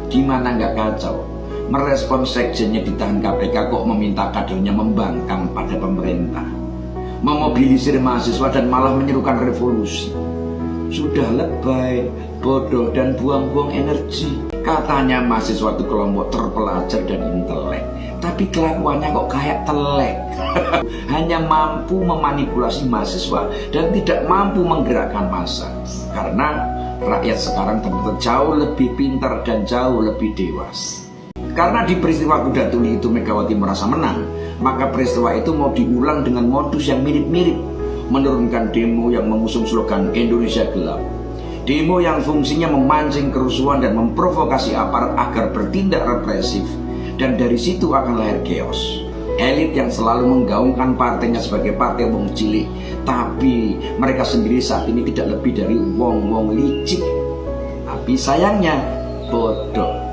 Gimana nggak kacau? Merespon sekjennya ditahan KPK kok meminta kadernya membangkang pada pemerintah, memobilisir mahasiswa dan malah menyerukan revolusi. Sudah lebay, bodoh dan buang-buang energi. Katanya mahasiswa itu kelompok terpelajar dan intelek, tapi kelakuannya kok kayak telek. Hanya mampu memanipulasi mahasiswa dan tidak mampu menggerakkan massa. Karena rakyat sekarang ternyata jauh lebih pintar dan jauh lebih dewasa. Karena di peristiwa Kuda Tuli itu Megawati merasa menang, maka peristiwa itu mau diulang dengan modus yang mirip-mirip. Menurunkan demo yang mengusung slogan Indonesia Gelap. Demo yang fungsinya memancing kerusuhan dan memprovokasi aparat agar bertindak represif. Dan dari situ akan lahir chaos. Elit yang selalu menggaungkan partainya sebagai partai wong cilik, tapi mereka sendiri saat ini tidak lebih dari wong-wong licik. Tapi sayangnya bodoh.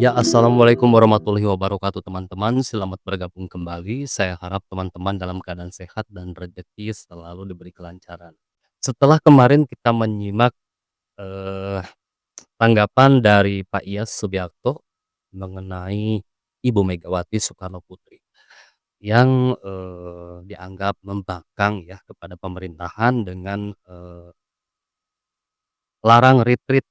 Ya, assalamualaikum warahmatullahi wabarakatuh teman-teman. Selamat bergabung kembali. Saya harap teman-teman dalam keadaan sehat dan rezeki selalu diberi kelancaran. Setelah kemarin kita menyimak tanggapan dari Pak Iyas Subiakto mengenai Ibu Megawati Soekarno Putri yang dianggap membangkang ya kepada pemerintahan dengan larang retreat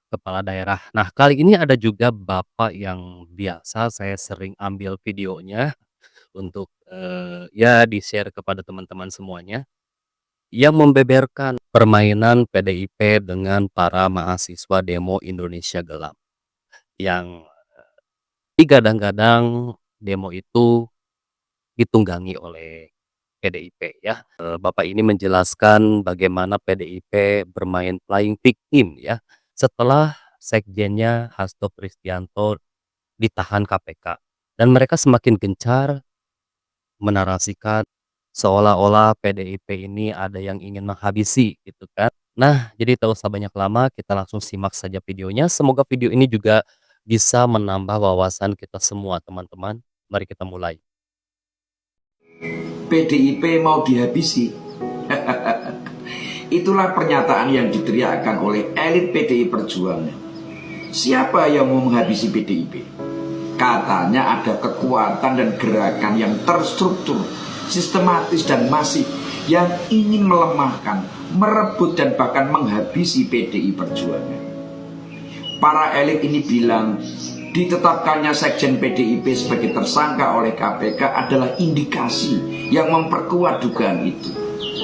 kepala daerah. Nah, kali ini ada juga bapak yang biasa saya sering ambil videonya untuk ya di-share kepada teman-teman semuanya, yang membeberkan permainan PDIP dengan para mahasiswa demo Indonesia Gelap, yang digadang-gadang demo itu ditunggangi oleh PDIP ya. Bapak ini menjelaskan bagaimana PDIP bermain playing victim ya, setelah sekjennya Hasto Kristianto ditahan KPK, dan mereka semakin gencar menarasikan seolah-olah PDIP ini ada yang ingin menghabisi gitu kan. Nah, jadi tak usah banyak lama, kita langsung simak saja videonya. Semoga video ini juga bisa menambah wawasan kita semua teman-teman. Mari kita mulai. PDIP mau dihabisi. Itulah pernyataan yang diteriakkan oleh elit PDI Perjuangan. Siapa yang mau menghabisi PDIP? Katanya ada kekuatan dan gerakan yang terstruktur, sistematis dan masif yang ingin melemahkan, merebut dan bahkan menghabisi PDI Perjuangan. Para elit ini bilang ditetapkannya sekjen PDIP sebagai tersangka oleh KPK adalah indikasi yang memperkuat dugaan itu.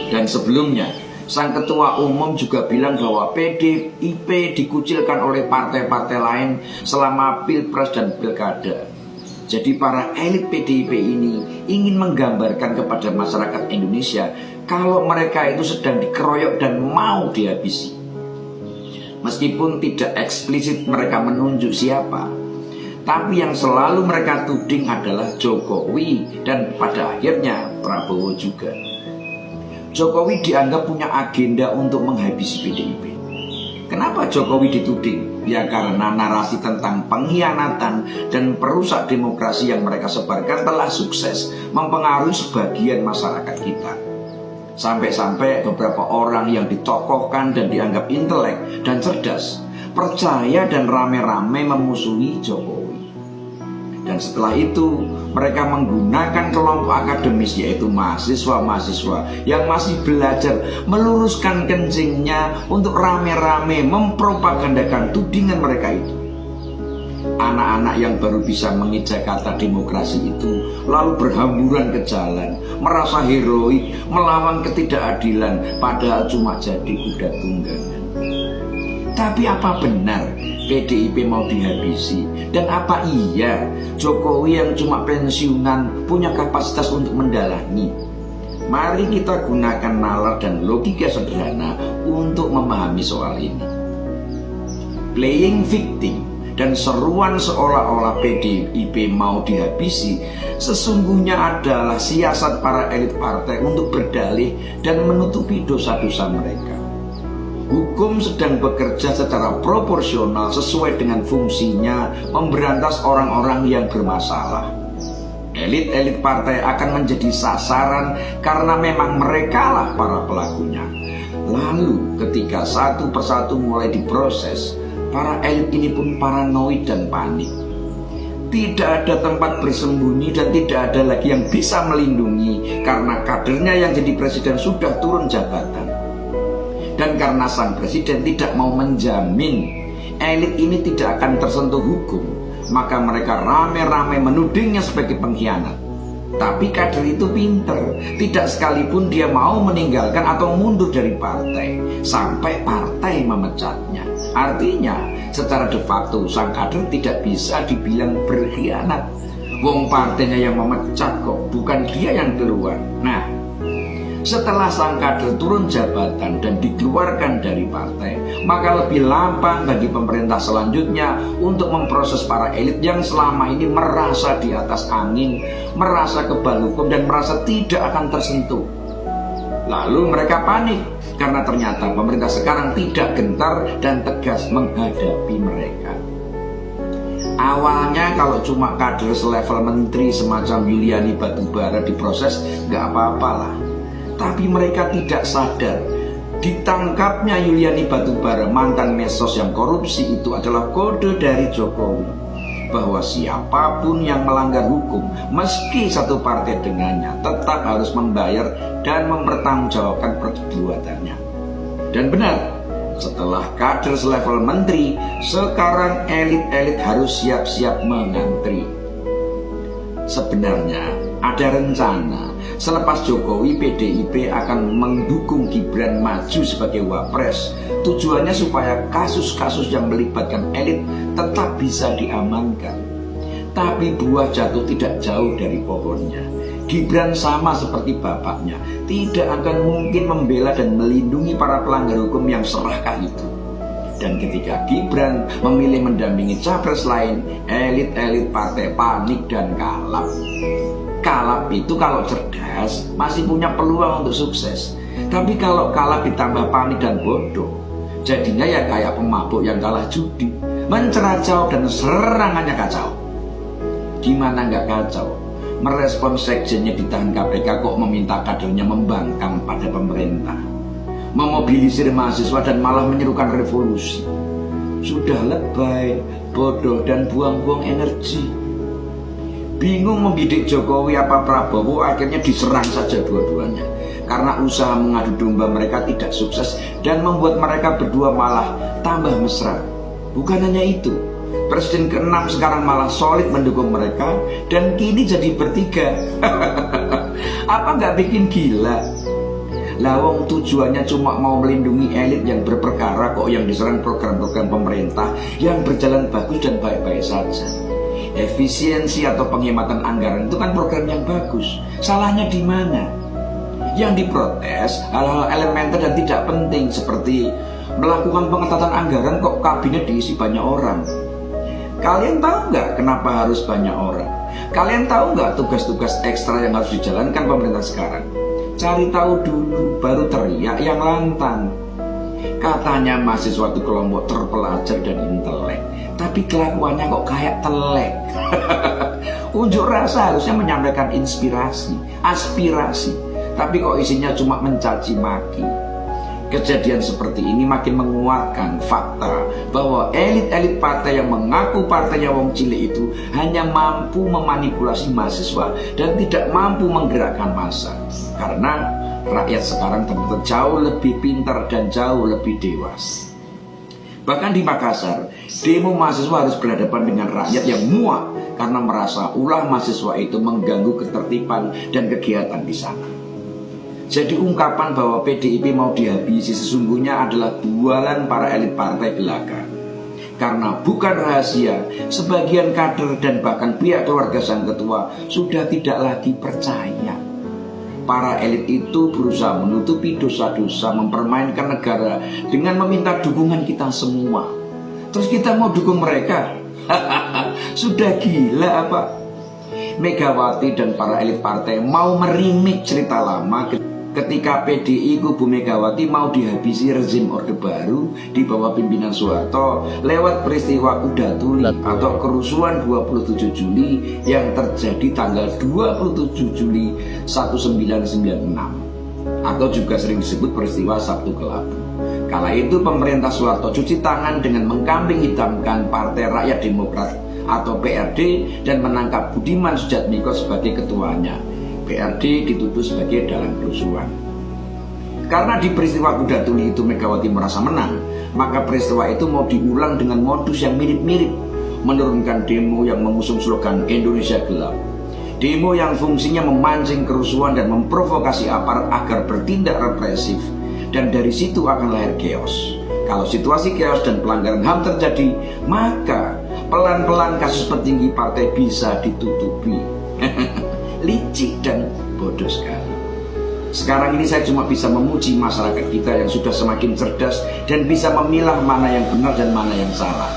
Dan sebelumnya sang ketua umum juga bilang bahwa PDIP dikucilkan oleh partai-partai lain selama pilpres dan pilkada. Jadi para elit PDIP ini ingin menggambarkan kepada masyarakat Indonesia kalau mereka itu sedang dikeroyok dan mau dihabisi. Meskipun tidak eksplisit mereka menunjuk siapa, tapi yang selalu mereka tuding adalah Jokowi dan pada akhirnya Prabowo juga. Jokowi dianggap punya agenda untuk menghabisi PDIP. Kenapa Jokowi dituding? Ya karena narasi tentang pengkhianatan dan perusak demokrasi yang mereka sebarkan telah sukses mempengaruhi sebagian masyarakat kita. Sampai-sampai beberapa orang yang ditokohkan dan dianggap intelek dan cerdas percaya dan rame-rame memusuhi Jokowi. Dan setelah itu mereka menggunakan kelompok akademis yaitu mahasiswa-mahasiswa yang masih belajar meluruskan kencingnya untuk rame-rame mempropagandakan tudingan mereka itu. Anak-anak yang baru bisa mengejak kata demokrasi itu lalu berhamburan ke jalan, merasa heroik, melawan ketidakadilan, padahal cuma jadi kuda tunggangan. Tapi apa benar PDIP mau dihabisi? Dan apa iya Jokowi yang cuma pensiunan punya kapasitas untuk mendalangi? Mari kita gunakan nalar dan logika sederhana untuk memahami soal ini. Playing victim dan seruan seolah-olah PDIP mau dihabisi sesungguhnya adalah siasat para elit partai untuk berdalih dan menutupi dosa-dosa mereka. Hukum sedang bekerja secara proporsional sesuai dengan fungsinya memberantas orang-orang yang bermasalah. Elit-elit partai akan menjadi sasaran karena memang merekalah para pelakunya. Lalu ketika satu persatu mulai diproses, para elit ini pun paranoid dan panik. Tidak ada tempat bersembunyi dan tidak ada lagi yang bisa melindungi karena kadernya yang jadi presiden sudah turun jabatan. Dan karena sang presiden tidak mau menjamin elit ini tidak akan tersentuh hukum, maka mereka rame-rame menudingnya sebagai pengkhianat. Tapi kader itu pinter, tidak sekalipun dia mau meninggalkan atau mundur dari partai sampai partai memecatnya. Artinya secara de facto sang kader tidak bisa dibilang berkhianat. Wong partainya yang memecat kok, bukan dia yang keluar. Nah, setelah sang kader turun jabatan dan dikeluarkan dari partai, maka lebih lapang bagi pemerintah selanjutnya untuk memproses para elit yang selama ini merasa di atas angin, merasa kebal hukum dan merasa tidak akan tersentuh. Lalu mereka panik karena ternyata pemerintah sekarang tidak gentar dan tegas menghadapi mereka. Awalnya kalau cuma kader selevel menteri semacam Yuliani Batubara diproses, nggak apa-apalah. Tapi mereka tidak sadar ditangkapnya Yuliani Batubara, mantan Mensos yang korupsi, itu adalah kode dari Jokowi bahwa siapapun yang melanggar hukum, meski satu partai dengannya, tetap harus membayar dan mempertanggungjawabkan perbuatannya. Dan benar, setelah kader selevel menteri, sekarang elit-elit harus siap-siap mengantri. Sebenarnya ada rencana selepas Jokowi, PDIP akan mendukung Gibran maju sebagai wapres. Tujuannya supaya kasus-kasus yang melibatkan elit tetap bisa diamankan. Tapi buah jatuh tidak jauh dari pohonnya. Gibran sama seperti bapaknya, tidak akan mungkin membela dan melindungi para pelanggar hukum yang serakah itu. Dan ketika Gibran memilih mendampingi capres lain, elit-elit partai panik dan kalap. Kalap itu kalau cerdas masih punya peluang untuk sukses. Tapi kalau kalap ditambah panik dan bodoh, jadinya ya kayak pemabuk yang kalah judi, menceracau dan serangannya kacau. Gimana nggak kacau? Merespon sekjennya ditahan KPK kok meminta kadernya membangkang pada pemerintah, memobilisir mahasiswa dan malah menyerukan revolusi. Sudah lebay, bodoh dan buang-buang energi. Bingung membidik Jokowi apa Prabowo, akhirnya diserang saja dua-duanya. Karena usaha mengadu domba mereka tidak sukses dan membuat mereka berdua malah tambah mesra. Bukan hanya itu, Presiden ke-6 sekarang malah solid mendukung mereka dan kini jadi bertiga. Apa nggak bikin gila? Lawang tujuannya cuma mau melindungi elit yang berperkara kok, yang diserang program-program pemerintah yang berjalan bagus dan baik-baik saja. Efisiensi atau penghematan anggaran itu kan program yang bagus. Salahnya di mana? Yang diprotes hal-hal elementer dan tidak penting seperti melakukan pengetatan anggaran kok kabinet diisi banyak orang. Kalian tahu nggak kenapa harus banyak orang? Kalian tahu nggak tugas-tugas ekstra yang harus dijalankan pemerintah sekarang? Cari tahu dulu, baru teriak yang lantang. Katanya mahasiswa itu kelompok terpelajar dan intelek, tapi kelakuannya kok kayak telek. Unjuk rasa harusnya menyampaikan inspirasi, aspirasi, tapi kok isinya cuma mencaci maki. Kejadian seperti ini makin menguatkan fakta bahwa elit-elit partai yang mengaku partainya wong cilik itu hanya mampu memanipulasi mahasiswa dan tidak mampu menggerakkan massa. Karena rakyat sekarang ternyata jauh lebih pintar dan jauh lebih dewasa. Bahkan di Makassar, demo mahasiswa harus berhadapan dengan rakyat yang muak karena merasa ulah mahasiswa itu mengganggu ketertiban dan kegiatan di sana. Jadi ungkapan bahwa PDIP mau dihabisi sesungguhnya adalah bualan para elit partai belaka. Karena bukan rahasia, sebagian kader dan bahkan pihak keluarga sang ketua sudah tidak lagi percaya. Para elit itu berusaha menutupi dosa-dosa, mempermainkan negara dengan meminta dukungan kita semua. Terus kita mau dukung mereka? Sudah gila apa? Megawati dan para elit partai mau merimik cerita lama ketika PDI kubu Megawati mau dihabisi rezim Orde Baru di bawah pimpinan Soeharto lewat peristiwa Kuda Tuli atau kerusuhan 27 Juli yang terjadi tanggal 27 Juli 1996. atau juga sering disebut peristiwa Sabtu Kelabu. Kala itu pemerintah Soeharto cuci tangan dengan mengkambing hitamkan Partai Rakyat Demokrat atau PRD dan menangkap Budiman Sujatmiko sebagai ketuanya. PRD dituduh sebagai dalang kerusuhan. Karena di peristiwa Kuda Tuli itu Megawati merasa menang, maka peristiwa itu mau diulang dengan modus yang mirip-mirip, menurunkan demo yang mengusung slogan Indonesia Gelap. Demo yang fungsinya memancing kerusuhan dan memprovokasi aparat agar bertindak represif, dan dari situ akan lahir chaos. Kalau situasi chaos dan pelanggaran HAM terjadi, maka pelan-pelan kasus petinggi partai bisa ditutupi. Licik dan bodoh sekali. Sekarang ini saya cuma bisa memuji masyarakat kita yang sudah semakin cerdas dan bisa memilah mana yang benar dan mana yang salah.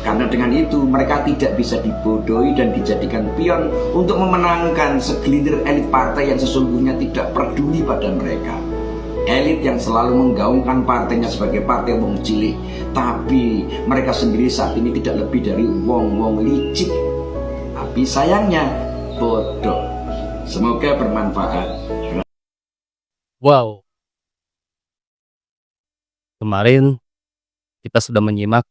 Karena dengan itu mereka tidak bisa dibodohi dan dijadikan pion untuk memenangkan segelintir elit partai yang sesungguhnya tidak peduli pada mereka. Elit yang selalu menggaungkan partainya sebagai partai wong cilik, tapi mereka sendiri saat ini tidak lebih dari wong-wong licik. Tapi sayangnya bodoh. Semoga bermanfaat. Wow, kemarin kita sudah menyimak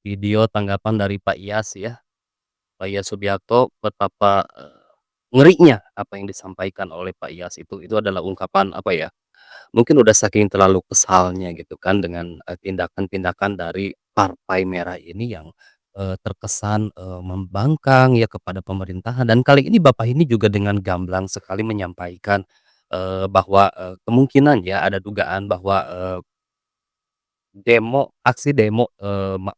video tanggapan dari Pak Iyas ya, Pak Iyas Subiakto, betapa ngerinya apa yang disampaikan oleh Pak Iyas itu adalah ungkapan apa ya? Mungkin udah saking terlalu kesalnya gitu kan dengan tindakan-tindakan dari Partai Merah ini yang terkesan membangkang ya kepada pemerintahan, dan kali ini Bapak ini juga dengan gamblang sekali menyampaikan bahwa kemungkinan ya ada dugaan bahwa aksi demo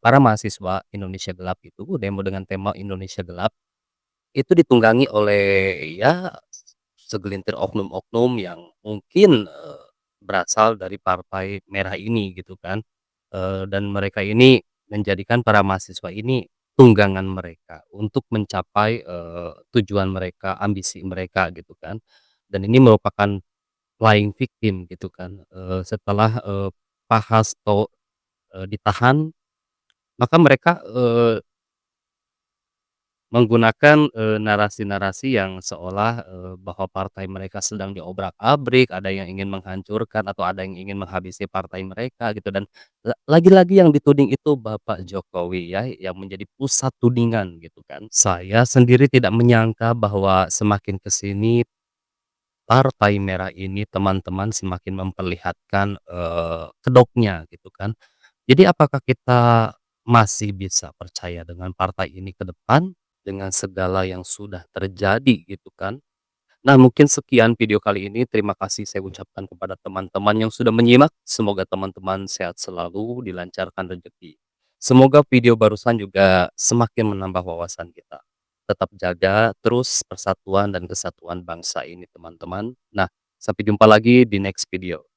para mahasiswa Indonesia Gelap itu, demo dengan tema Indonesia Gelap, itu ditunggangi oleh ya segelintir oknum-oknum yang mungkin berasal dari Partai Merah ini gitu kan, dan mereka ini menjadikan para mahasiswa ini tunggangan mereka untuk mencapai tujuan mereka, ambisi mereka gitu kan. Dan ini merupakan flying victim gitu kan, setelah Pak Hasto ditahan, maka mereka menggunakan narasi-narasi yang seolah bahwa partai mereka sedang diobrak-abrik, ada yang ingin menghancurkan atau ada yang ingin menghabisi partai mereka gitu, dan lagi-lagi yang dituding itu Bapak Jokowi ya, yang menjadi pusat tudingan gitu kan. Saya sendiri tidak menyangka bahwa semakin ke sini Partai Merah ini teman-teman semakin memperlihatkan kedoknya gitu kan. Jadi apakah kita masih bisa percaya dengan partai ini ke depan, dengan segala yang sudah terjadi gitu kan. Nah mungkin sekian video kali ini, terima kasih saya ucapkan kepada teman-teman yang sudah menyimak, semoga teman-teman sehat selalu, dilancarkan rezeki. Semoga video barusan juga semakin menambah wawasan kita. Tetap jaga terus persatuan dan kesatuan bangsa ini teman-teman. Nah, sampai jumpa lagi di next video.